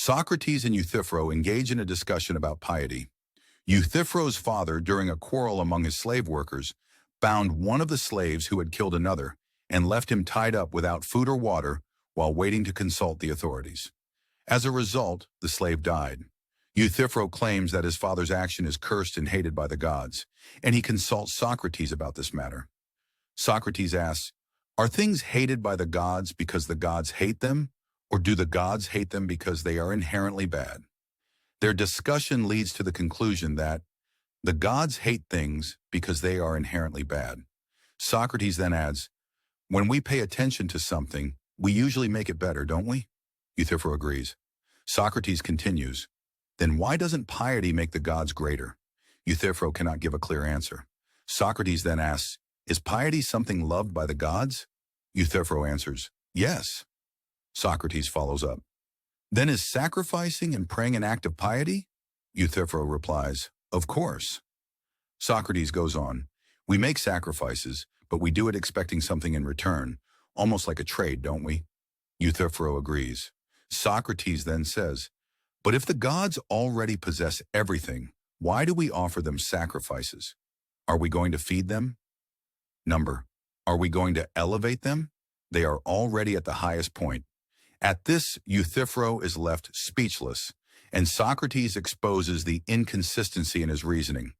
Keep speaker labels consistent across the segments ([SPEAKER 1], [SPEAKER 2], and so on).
[SPEAKER 1] Socrates and Euthyphro engage in a discussion about piety. Euthyphro's father, during a quarrel among his slave workers, bound one of the slaves who had killed another and left him tied up without food or water while waiting to consult the authorities. As a result, the slave died. Euthyphro claims that his father's action is cursed and hated by the gods, and he consults Socrates about this matter. Socrates asks, are things hated by the gods because the gods hate them, or do the gods hate them because they are inherently bad? Their discussion leads to the conclusion that the gods hate things because they are inherently bad. Socrates then adds, when we pay attention to something, we usually make it better, don't we? Euthyphro agrees. Socrates continues, then why doesn't piety make the gods greater? Euthyphro cannot give a clear answer. Socrates then asks, is piety something loved by the gods? Euthyphro answers, yes. Socrates follows up, then is sacrificing and praying an act of piety? Euthyphro replies, of course. Socrates goes on, we make sacrifices, but we do it expecting something in return, almost like a trade, don't we? Euthyphro agrees. Socrates then says, but if the gods already possess everything, why do we offer them sacrifices? Are we going to feed them? Are we going to elevate them? They are already at the highest point. At this, Euthyphro is left speechless, and Socrates exposes the inconsistency in his reasoning.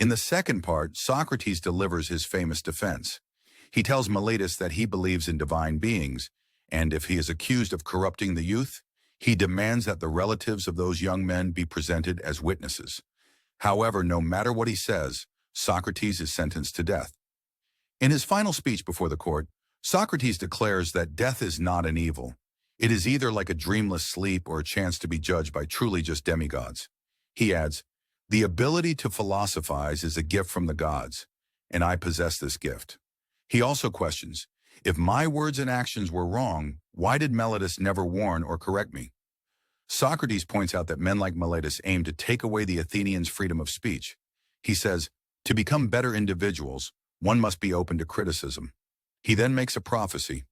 [SPEAKER 1] In the second part, Socrates delivers his famous defense. He tells Meletus that he believes in divine beings, and if he is accused of corrupting the youth, he demands that the relatives of those young men be presented as witnesses. However, no matter what he says, Socrates is sentenced to death. In his final speech before the court, Socrates declares that death is not an evil. It is either like a dreamless sleep or a chance to be judged by truly just demigods. He adds, the ability to philosophize is a gift from the gods, and I possess this gift. He also questions, if my words and actions were wrong, why did Meletus never warn or correct me? Socrates points out that men like Meletus aim to take away the Athenians' freedom of speech. He says, to become better individuals, one must be open to criticism. He then makes a prophecy.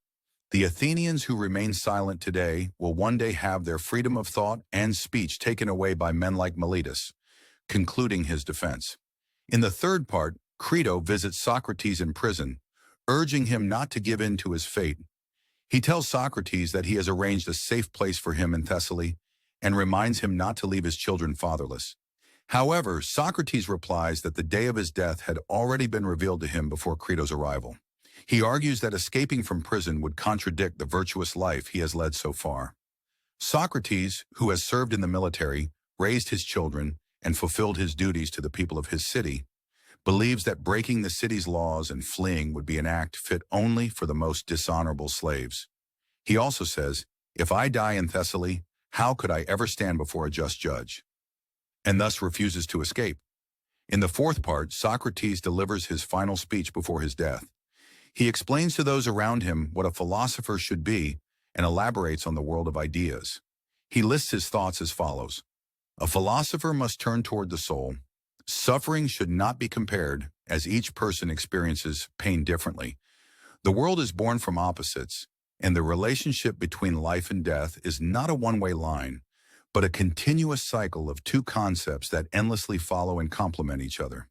[SPEAKER 1] The Athenians who remain silent today will one day have their freedom of thought and speech taken away by men like Meletus, concluding his defense. In the third part, Crito visits Socrates in prison, urging him not to give in to his fate. He tells Socrates that he has arranged a safe place for him in Thessaly and reminds him not to leave his children fatherless. However, Socrates replies that the day of his death had already been revealed to him before Crito's arrival. He argues that escaping from prison would contradict the virtuous life he has led so far. Socrates, who has served in the military, raised his children, and fulfilled his duties to the people of his city, believes that breaking the city's laws and fleeing would be an act fit only for the most dishonorable slaves. He also says, if I die in Thessaly, how could I ever stand before a just judge? And thus refuses to escape. In the fourth part, Socrates delivers his final speech before his death. He explains to those around him what a philosopher should be and elaborates on the world of ideas. He lists his thoughts as follows. A philosopher must turn toward the soul. Suffering should not be compared, as each person experiences pain differently. The world is born from opposites, and the relationship between life and death is not a one-way line, but a continuous cycle of two concepts that endlessly follow and complement each other.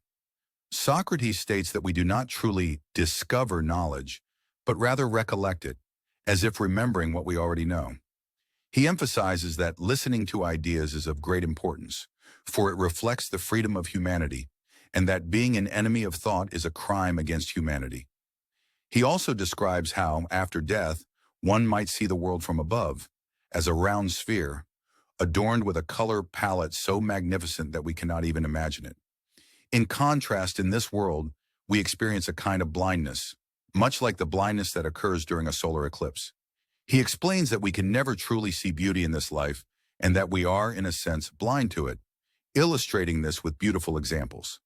[SPEAKER 1] Socrates states that we do not truly discover knowledge, but rather recollect it, as if remembering what we already know. He emphasizes that listening to ideas is of great importance, for it reflects the freedom of humanity, and that being an enemy of thought is a crime against humanity. He also describes how, after death, one might see the world from above, as a round sphere, adorned with a color palette so magnificent that we cannot even imagine it. In contrast, in this world, we experience a kind of blindness, much like the blindness that occurs during a solar eclipse. He explains that we can never truly see beauty in this life, and that we are, in a sense, blind to it, illustrating this with beautiful examples.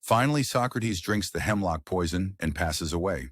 [SPEAKER 1] Finally, Socrates drinks the hemlock poison and passes away.